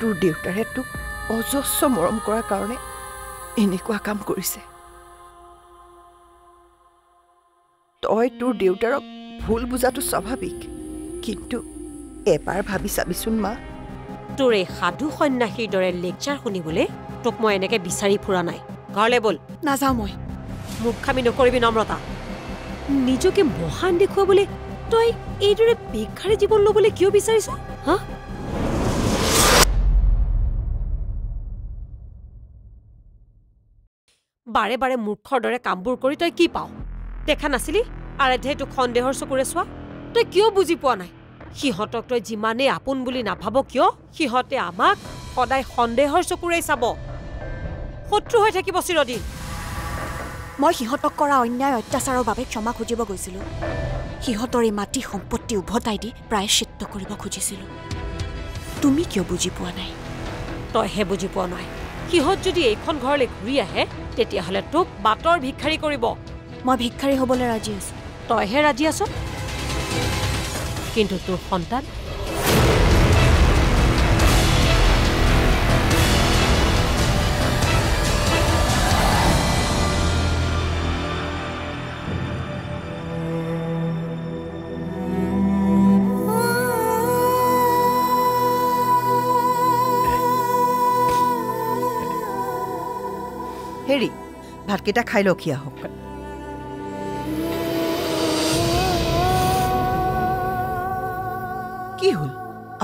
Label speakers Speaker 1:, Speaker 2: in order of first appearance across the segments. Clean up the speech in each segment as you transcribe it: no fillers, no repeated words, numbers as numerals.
Speaker 1: তোৰ দেউতাৰে তোক অজস্ৰ মৰম কৰাৰ কাৰণে এনেকুৱা কাম কৰিছে। তই তোৰ দেউতাৰক ভুল বুজাটো স্বাভাৱিক, কিন্তু এবাৰ ভাবি চাবিচোন মা।
Speaker 2: তোৰ এই সাধু সন্যাসীৰ দৰে লেকচাৰ শুনিবলৈ তোক মই এনেকে বিচাৰি ফুৰা নাই। ঘৰলৈ বল।
Speaker 3: নাযাওঁ মই।
Speaker 2: মুখামি নকৰিবি নম্ৰতা। নিজকে মহান দেখুৱাবলৈ তই এইদৰে ভিক্ষাৰী জীৱন ল'বলৈ কিয় বিচাৰিছ? হা? বাৰে বাৰে মূৰ্খৰ দৰে কামবোৰ কৰি তই কি পাৱ? দেখা নাছিলি আৰাধ্যাই তোক সন্দেহৰ চকুৰে চোৱা? তই কিয় বুজি পোৱা নাই? সিহঁতক তই যিমানেই আপোন বুলি নাভাব কিয়, সিহঁতে আমাক সদায় সন্দেহৰ চকুৰেই চাব। শত্ৰু হৈ থাকিব চিৰদিন।
Speaker 3: মই সিহঁতক কৰা অন্যায় অত্যাচাৰৰ বাবে ক্ষমা খুজিব গৈছিলোঁ। সিহঁতৰ এই মাটি সম্পত্তি উভতাই দি প্ৰায়শ্চিত্ত কৰিব খুজিছিলোঁ। তুমি কিয় বুজি পোৱা নাই?
Speaker 2: তইহে বুজি পোৱা নাই। সিহঁত যদি এইখন ঘৰলৈ ঘূৰি আহে তেতিয়াহ'লে তোক বাটৰ ভিক্ষাৰী কৰিব।
Speaker 3: মই ভিক্ষাৰী হ'বলৈ ৰাজি আছোঁ।
Speaker 2: তইহে ৰাজি আছ, কিন্তু তোৰ সন্তান?
Speaker 1: হেৰি, ভাতকেইটা খাই লখি আহক। কি হ'ল,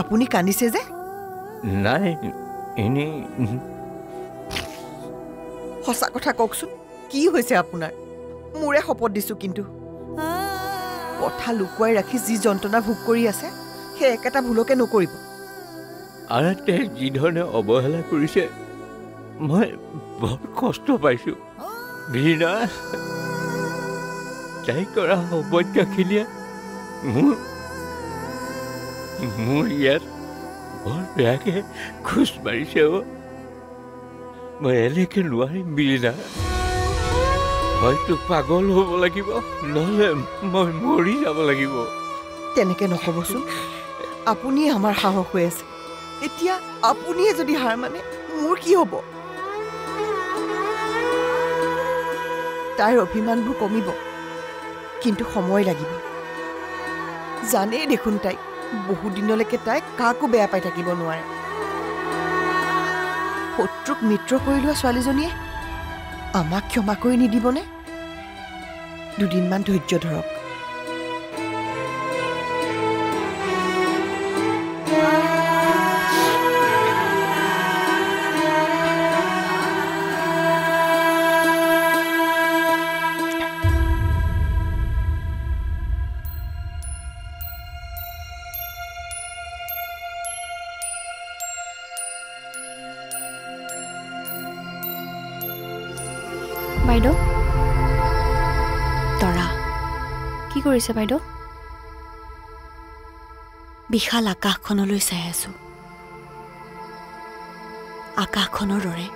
Speaker 1: আপুনি কান্দিছে যে?
Speaker 4: নাই, এনেই।
Speaker 1: সঁচা কথা কওকচোন, কি হৈছে আপোনাৰ? মোৰে শপত দিছোঁ, কিন্তু কথা লুকুৱাই ৰাখি যি যন্ত্ৰণা ভোগ কৰি আছে সেই একেটা ভুলকে নকৰিব।
Speaker 4: আৰাধ্যাই যিধৰণে অৱহেলা কৰিছে মই বৰ কষ্ট পাইছোঁ। বীণা, তাই কৰা অৱজ্ঞাখিনিয়ে মোৰ ইয়াত বৰ বেয়াকে খোজ মাৰিছে। মই এনেকে নোৱাৰিম বীণা। হয়তো পাগল হ'ব লাগিব, নহ'লে মই মৰি যাব লাগিব।
Speaker 1: তেনেকে নক'বচোন, আপুনিয়ে আমাৰ সাহস হৈ আছে। এতিয়া আপুনিয়ে যদি হাৰ মানে মোৰ কি হ'ব? তাইৰ অভিমানবোৰ কমিব, কিন্তু সময় লাগিব। জানেই দেখোন তাইক, বহুদিনলৈকে তাইক কাকো বেয়া পাই থাকিব নোৱাৰে। শত্ৰুক মিত্ৰ কৰি লোৱা ছোৱালীজনীয়ে আমাক ক্ষমা কৰি নিদিবনে? দুদিনমান ধৈৰ্য ধৰক।
Speaker 3: বাইদেউ, তৰা কি কৰিছে বাইদেউ? বিশাল আকাশখনলৈ চাই আছোঁ। আকাশখনৰ দৰে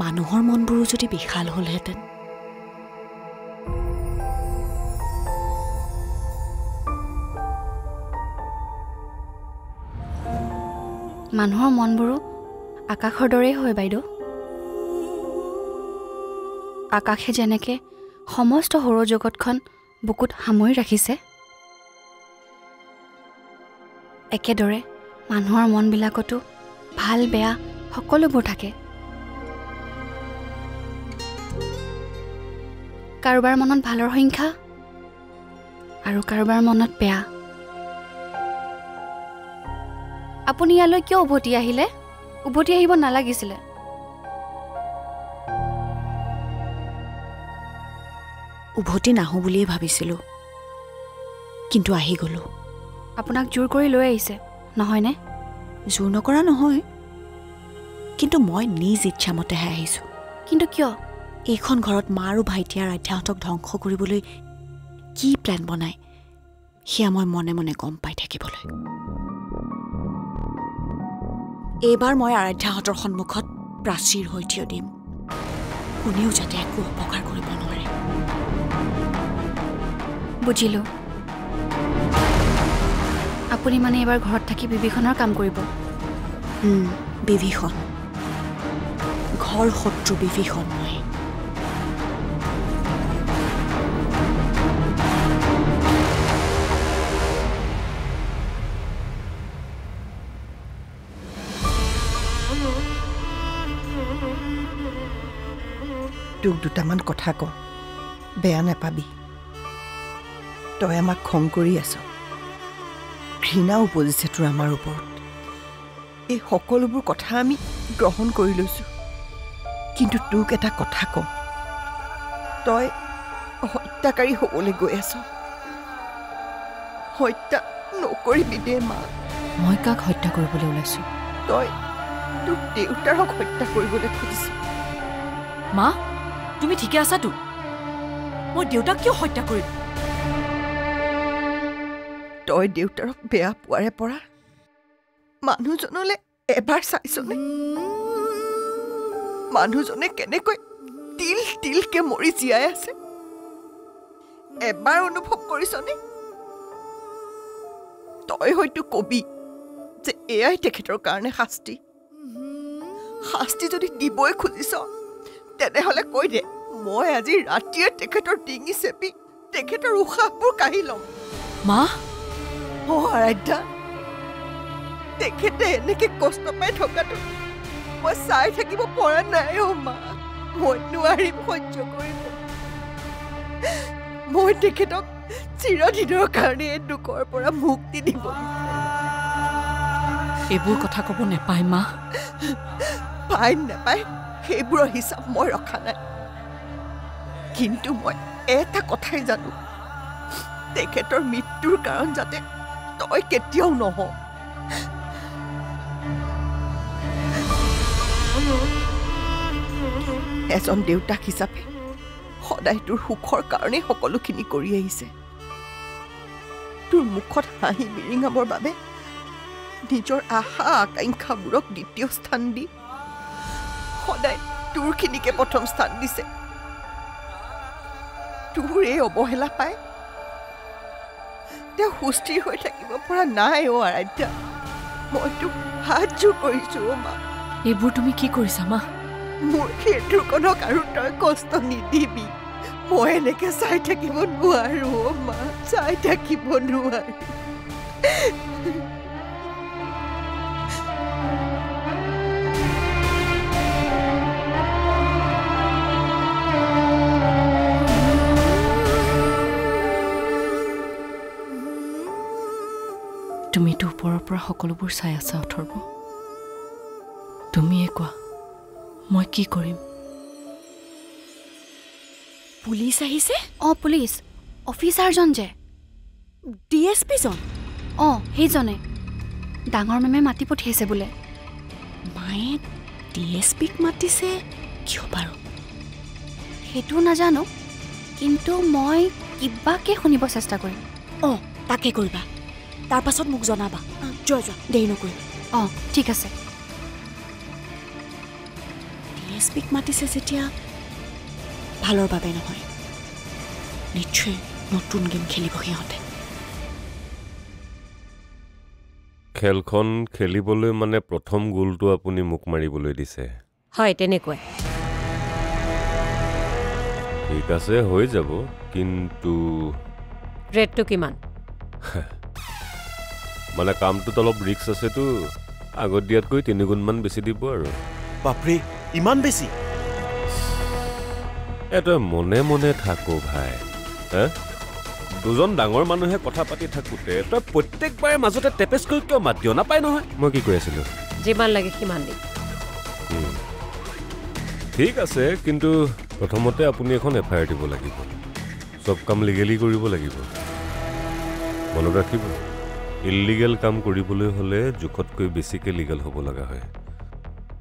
Speaker 3: মানুহৰ মনবোৰো যদি বিশাল হ'লহেঁতেন। মানুহৰ মনবোৰো আকাশৰ দৰেই হয় বাইদেউ। আকাশে যেনেকে সমস্ত সৌৰজগতখন বুকুত সামৰি ৰাখিছে, একেদৰে মানুহৰ মনবিলাকতো ভাল বেয়া সকলোবোৰ থাকে। কাৰোবাৰ মনত ভালৰ সংখ্যা আৰু কাৰোবাৰ মনত বেয়া। আপুনি ইয়ালৈ কিয় উভতি আহিলে? উভতি আহিব নালাগিছিলে। উভতি নাহোঁ বুলিয়ে ভাবিছিলোঁ, কিন্তু আহি গ'লোঁ। আপোনাক জোৰ কৰি লৈ আহিছে নহয়নে? জোৰ নকৰা নহয়, কিন্তু মই নিজ ইচ্ছামতেহে আহিছোঁ। কিন্তু কিয়? এইখন ঘৰত মা আৰু ভাইটি আৰাধ্যাহঁতক ধ্বংস কৰিবলৈ কি প্লেন বনায় সেয়া মই মনে মনে গম পাই থাকিবলৈ। এইবাৰ মই আৰাধ্যাহঁতৰ সন্মুখত প্ৰাচীৰ হৈ থিয় দিম, কোনেও যাতে একো অপকাৰ কৰিব নোৱাৰে। বুজিলোঁ। আপুনি মানে এইবাৰ ঘৰত থাকি বিভীষণৰ কাম কৰিব? বিভীষণ ঘৰ শত্ৰু বিভীষণ মই
Speaker 1: তোক দুটামান কথা কওঁ বেয়া নাপাবি তই আমাক খং কৰি আছ ঘৃণা উপজিছে তোৰ আমাৰ ওপৰত এই সকলোবোৰ কথা আমি গ্ৰহণ কৰি লৈছোঁ কিন্তু তোক এটা কথা কওঁ তই হত্যাকাৰী হ'বলৈ গৈ আছ হত্যা নকৰিবি দে মা
Speaker 3: মই কাক হত্যা কৰিবলৈ ওলাইছোঁ
Speaker 1: তই তোৰ দেউতাৰক হত্যা কৰিবলৈ খুজিছ
Speaker 3: মা তুমি ঠিকে আছাতো মই দেউতাক কিয় হত্যা কৰিম
Speaker 1: তই দেউতাৰক বেয়া পোৱাৰে পৰা মানুহজনলৈ এবাৰ চাইছনে মানুহজনে কেনেকৈ তিল তিলকে মৰি জীয়াই আছে এবাৰ অনুভৱ কৰিছনে তই হয়তো কবি যে এয়াই তেখেতৰ কাৰণে শাস্তি শাস্তি যদি দিবই খুজিছ তেনেহ'লে কৈ দে মই আজি ৰাতিয়ে তেখেতৰ ডিঙি চেপি তেখেতৰ উশাহবোৰ কাঢ়ি ল'ম
Speaker 3: মা
Speaker 1: আৰাধ্যা তেখেতে এনেকে কষ্ট পাই থকাটো মই চাই থাকিব পৰা নাই মা মই নোৱাৰিম সহ্য কৰিব মই তেখেতক চিৰদিনৰ কাৰণে এই দুখৰ পৰা মুক্তি দিব
Speaker 3: এইবোৰ কথা ক'ব নেপায় মা
Speaker 1: পাই নাপায় সেইবোৰৰ হিচাপ মই ৰখা নাই কিন্তু মই এটা কথাই জানো তেখেতৰ মৃত্যুৰ কাৰণ যাতে তই কেতিয়াও নহ এজন দেউতাক হিচাপে সদায় তোৰ সুখৰ কাৰণে সকলোখিনি কৰি আহিছে তোৰ মুখত হাঁহি বিৰিঙাবৰ বাবে নিজৰ আশা আকাংক্ষাবোৰক দ্বিতীয় স্থান দি সদায় তোৰখিনিকে প্ৰথম স্থান দিছে তোৰ এই অৱহেলা পাই তেওঁ সুস্থিৰ হৈ থাকিব পৰা নাই আৰাধ্যা মই তোক হাত জোৰ কৰিছো মা
Speaker 3: এইবোৰ তুমি কি কৰিছা মা
Speaker 1: মোৰ সেইটোকণক আৰু তই কষ্ট নিদিবি মই এনেকে চাই থাকিব নোৱাৰো মা চাই থাকিব নোৱাৰো
Speaker 3: তুমিতো ওপৰৰ পৰা সকলোবোৰ চাই আছা অথৰ্ব তুমিয়ে কোৱা মই কি কৰিম
Speaker 5: পুলিচ আহিছে
Speaker 3: অঁ পুলিচ অফিচাৰজন যে
Speaker 5: DSP-জন
Speaker 3: অঁ সেইজনে ডাঙৰ মেমে মাতি পঠিয়াইছে বোলে
Speaker 5: মায়ে DSP-ক মাতিছে কিয় বাৰু
Speaker 3: সেইটো নাজানো কিন্তু মই কিবাকে শুনিব চেষ্টা কৰিম
Speaker 5: অঁ তাকে কৰিবা তাৰ পাছত মোক জনাবা যোৱা দেৰি নকৰিবা
Speaker 3: অঁ ঠিক আছে
Speaker 5: DSP-ক মাতিছে যেতিয়া ভালৰ বাবে নহয় নিশ্চয় নতুন গেম খেলিব সিহঁতে
Speaker 6: খেলখন খেলিবলৈ মানে প্ৰথম গোলটো আপুনি মোক মাৰিবলৈ দিছে
Speaker 2: হয় তেনেকুৱাই
Speaker 6: ঠিক আছে হৈ যাব কিন্তু
Speaker 2: ৰেটটো কিমান
Speaker 6: মানে কামটোত অলপ ৰিস্ক আছেতো আগত দিয়াতকৈ 3 গুণমান বেছি দিব আৰু
Speaker 7: বাপৰে ইমান বেছি
Speaker 6: এটা মনে মনে থাকো ভাই দুজন ডাঙৰ মানুহে কথা পাতি থাকোতে তই প্ৰত্যেকবাৰে মাজতে টেপেচ কৰি কিয় মাত দিয় নাপায় নহয় মই কি কৈ আছিলো
Speaker 2: যিমান লাগে সিমান দিম
Speaker 6: ঠিক আছে কিন্তু প্ৰথমতে আপুনি এখন FIR দিব লাগিব চব কাম লিগেলি কৰিব লাগিব মনত ৰাখিব ইলিগেল কাম কৰিবলৈ হ'লে জোখতকৈ বেছিকৈ লিগেল হ'ব লগা হয়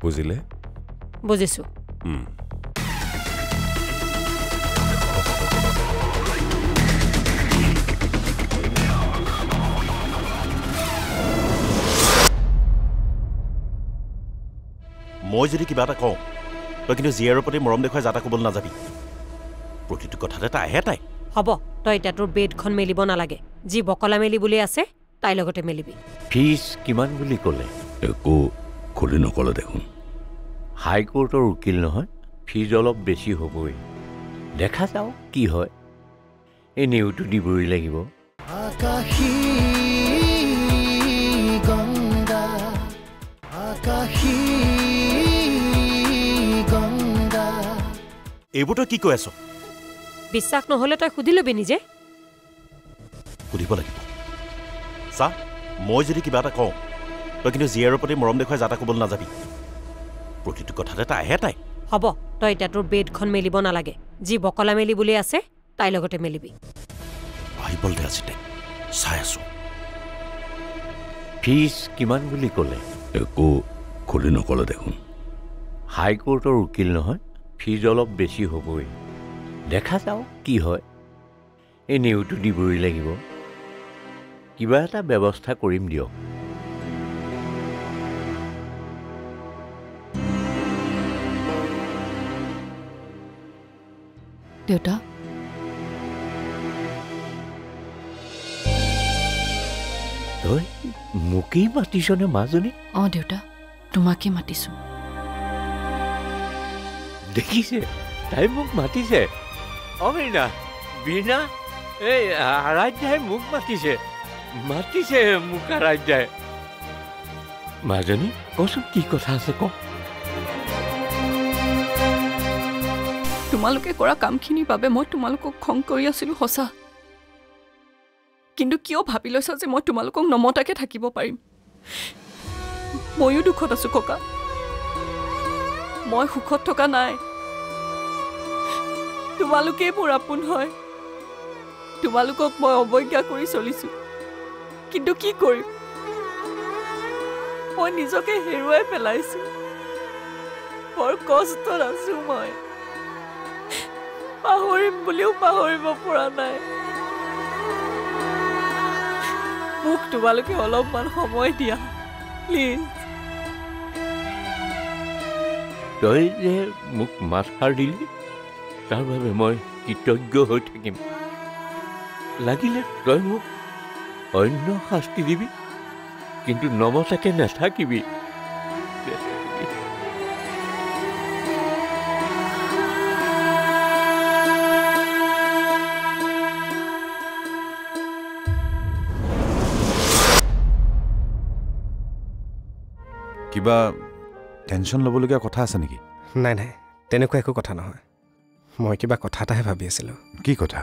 Speaker 6: বুজিলে
Speaker 2: বুজিছো
Speaker 7: মই যদি কিবা এটা কওঁ তই কিন্তু জীয়াৰৰ প্ৰতি মৰম দেখুৱাই যাতা ক'বলৈ নাযাবি প্ৰতিটো কথাতে তাই আহে তাই
Speaker 2: হ'ব তই এতিয়া তোৰ বেডখন মেলিব নালাগে যি বকলা মেলি বুলি আছে তাইৰ লগতে মেলিবি
Speaker 4: ফিজ কিমান বুলি ক'লে
Speaker 6: একো
Speaker 4: খুলি নক'লে দেখোন হাইকোৰ্টৰ উকিল নহয় ফিজ অলপ বেছি হ'বই দেখা যাওক কি হয় এনেওতো দিবই লাগিব
Speaker 8: আকাশী গংগা আকাশী গংগা
Speaker 7: এইবোৰ তই কি কৈ আছ
Speaker 2: বিশ্বাস নহ'লে তই সুধি ল'বি নিজে
Speaker 7: সুধিব লাগিব চা মই যদি কিবা এটা কওঁ তই কিন্তু জীয়াৰৰ প্ৰতি মৰম দেখুৱাই যাতা ক'বলৈ নাযাবি প্ৰতিটো কথাতে তাইহে তাই
Speaker 2: হ'ব তই এতিয়া তোৰ বেডখন মেলিব নালাগে যি বকলা মেলি বুলি আছে তাইৰ লগতে মেলিবি
Speaker 7: আহিবলৈ আছে তাই চাই আছো
Speaker 4: ফিজ কিমান বুলি ক'লে একো খুলি নক'লে দেখোন হাইকোৰ্টৰ উকিল নহয় ফিজ অলপ বেছি হ'বই দেখা যাওক কি হয় এনেওতো দিবই লাগিব কিবা এটা ব্যৱস্থা কৰিম দিয়ক
Speaker 3: দেউতা
Speaker 4: তই মোকেই মাতিছনে মাজনী
Speaker 3: অঁ দেউতা তোমাকে মাতিছোঁ
Speaker 4: দেখিছে তাই মোক মাতিছে অমীনা বীণা এই আৰাধ্যাই মোক মাতিছে মোক আৰাধ্যাই মাজনী কচোন কি কথা আছে ক
Speaker 9: তোমালোকে কৰা কামখিনিৰ বাবে মই তোমালোকক খং কৰি আছিলোঁ সঁচা কিন্তু কিয় ভাবি লৈছা যে মই তোমালোকক নমতাকে থাকিব পাৰিম ময়ো দুখত আছোঁ ককা মই সুখত থকা নাই তোমালোকেই মোৰ আপোন হয় তোমালোকক মই অৱজ্ঞা কৰি চলিছোঁ কিন্তু কি কৰিম মই নিজকে হেৰুৱাই পেলাইছোঁ বৰ কষ্টত আছোঁ মই পাহৰিম বুলিও পাহৰিব পৰা নাই মোক তোমালোকে অলপমান সময় দিয়া প্লিজ
Speaker 4: তই যে মোক মাত সাৰ দিলি তাৰ বাবে মই কৃতজ্ঞ হৈ থাকিম লাগিলে তই মোক অন্য শাস্তি দিবি কিন্তু নমতাকে নাথাকিবি
Speaker 10: কিবা টেনশ্যন ল'বলগীয়া কথা আছে নেকি
Speaker 11: নাই নাই তেনেকুৱা একো কথা নহয় মই কিবা কথা এটাহে ভাবি আছিলোঁ
Speaker 10: কি কথা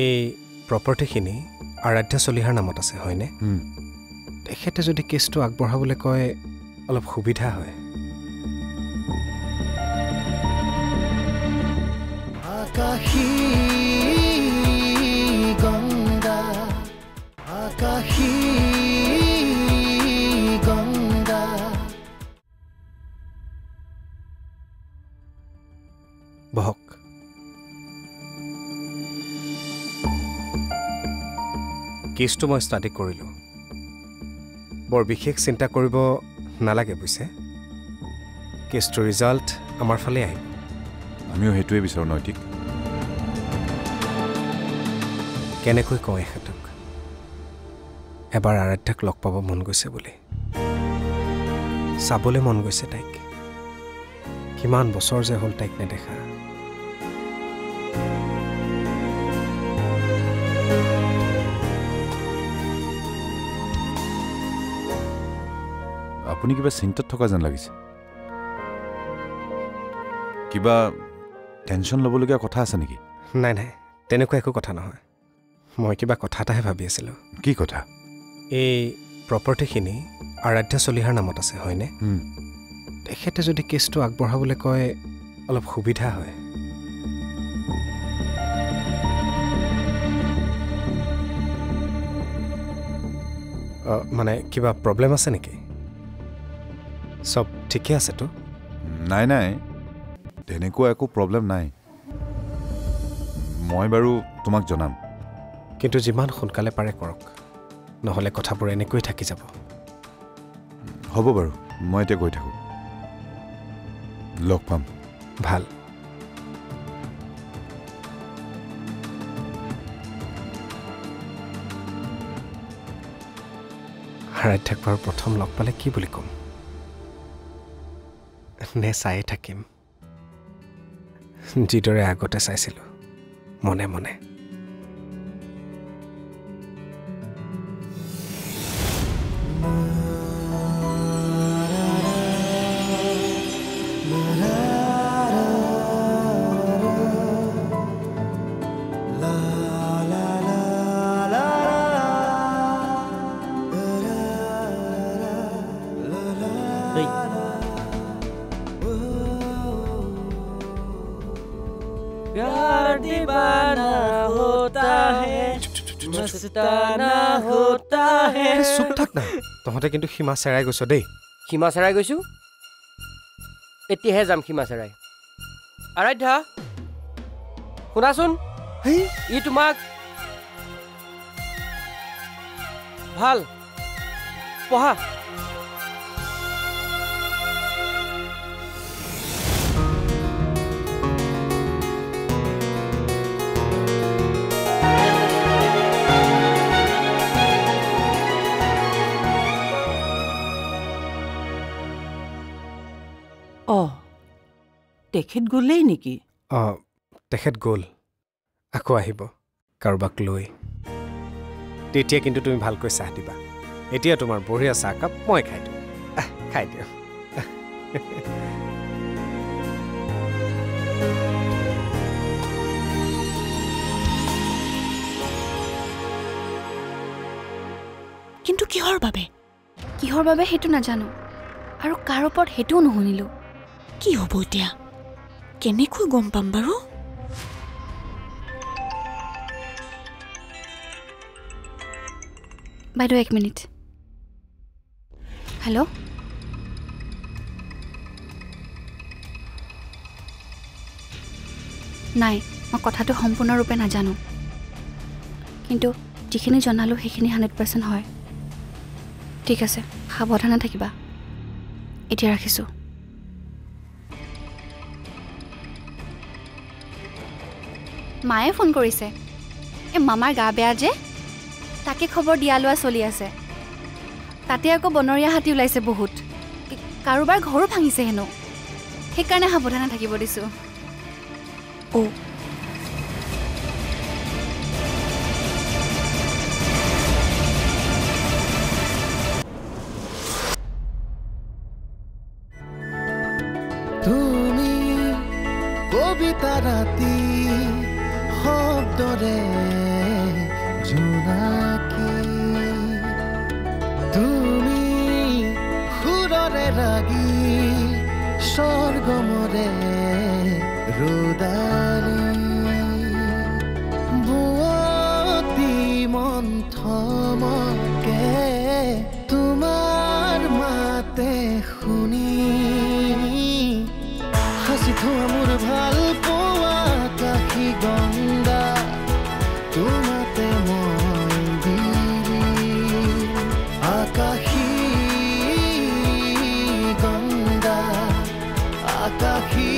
Speaker 11: এই প্ৰপাৰ্টিখিনি আৰাধ্যা চলিহাৰ নামত আছে হয়নে তেখেতে যদি কেছটো আগবঢ়াবলৈ কয় অলপ সুবিধা হয়
Speaker 8: আকাশী গংগা আকাশী গংগা
Speaker 11: বহক কেছটো মই ষ্টাডি কৰিলোঁ বৰ বিশেষ চিন্তা কৰিব নালাগে বুজিছে কেছটোৰ ৰিজাল্ট আমাৰ ফালে আহিব
Speaker 10: আমিও সেইটোৱে বিচাৰোঁ নৈতিক
Speaker 11: কেনেকৈ কওঁ এখেতক এবাৰ আৰাধ্যাক লগ পাব মন গৈছে বুলি চাবলৈ মন গৈছে তাইক কিমান বছৰ যে হ'ল তাইক নেদেখা
Speaker 10: আপুনি কিবা চিন্তাত থকা যেন লাগিছে কিবা টেনশ্যন ল'বলগীয়া কথা আছে নেকি
Speaker 11: নাই নাই তেনেকুৱা একো কথা নহয় মই কিবা কথা এটাহে ভাবি আছিলোঁ
Speaker 10: কি কথা
Speaker 11: এই প্ৰপাৰ্টিখিনি আৰাধ্যা চলিহাৰ নামত আছে হয়নে তেখেতে যদি কেছটো আগবঢ়াবলৈ কয় অলপ সুবিধা হয় মানে কিবা প্ৰব্লেম আছে নেকি চব ঠিকে আছেতো
Speaker 10: নাই নাই তেনেকুৱা একো প্ৰব্লেম নাই মই বাৰু তোমাক জনাম
Speaker 11: কিন্তু যিমান সোনকালে পাৰে কৰক নহ'লে কথাবোৰ এনেকৈ থাকি যাব
Speaker 10: হ'ব বাৰু মই এতিয়া গৈ থাকোঁ লগ পাম
Speaker 11: ভাল আৰাধ্যাক বাৰু প্ৰথম লগ পালে কি বুলি ক'ম নে চায়ে থাকিম যিদৰে আগতে চাইছিলোঁ মনে মনে
Speaker 12: प्यार दीवाना होता है मस्ताना होता है
Speaker 11: চুপ থাক না তহঁতে কিন্তু সীমা চেৰাই গৈছ দেই
Speaker 12: সীমা চেৰাই গৈছো এতিয়াহে যাম সীমা চেৰাই আৰাধ্যা শুনাচোন ই তোমাক ভাল পঢ়া
Speaker 1: তেখেত গ'লেই নেকি
Speaker 11: তেখেত গ'ল আকৌ আহিব কাৰোবাক লৈ তেতিয়া কিন্তু তুমি ভালকৈ চাহ দিবা এতিয়া তোমাৰ বঢ়িয়া চাহকাপ মই খাই দিওঁ খাই দিওঁ
Speaker 3: কিন্তু কিহৰ বাবে সেইটো নাজানো আৰু কাৰ ওপৰত সেইটোও নুশুনিলোঁ কি হ'ব এতিয়া কেনেকৈ গম পাম বাৰু বাইদেউ 1 মিনিট হেল্ল' নাই মই কথাটো সম্পূৰ্ণৰূপে নাজানো কিন্তু যিখিনি জনালোঁ সেইখিনি 100% হয় ঠিক আছে সাৱধানে থাকিবা এতিয়া ৰাখিছোঁ মায়ে ফোন কৰিছে এই মামাৰ গা বেয়া যে তাকে খবৰ দিয়া লোৱা চলি আছে তাতে আকৌ বনৰীয়া হাতী ওলাইছে বহুত কাৰোবাৰ ঘৰো ভাঙিছে হেনো সেইকাৰণে সাৱধানে থাকিব দিছোঁ
Speaker 8: তুমি কবিতা ৰাতি শব্দৰে জোনাকী তুমি সুৰৰে ৰাগী স্বৰ্গমৰে ৰুদালি বুৱতী মন্থমকে তোমাৰ মাতে শুনি হাসি থোৱা মোৰ ভাল পোৱা কাশী গংগা তোমাতে মই বিৰি আকাশী গংগা আকাশী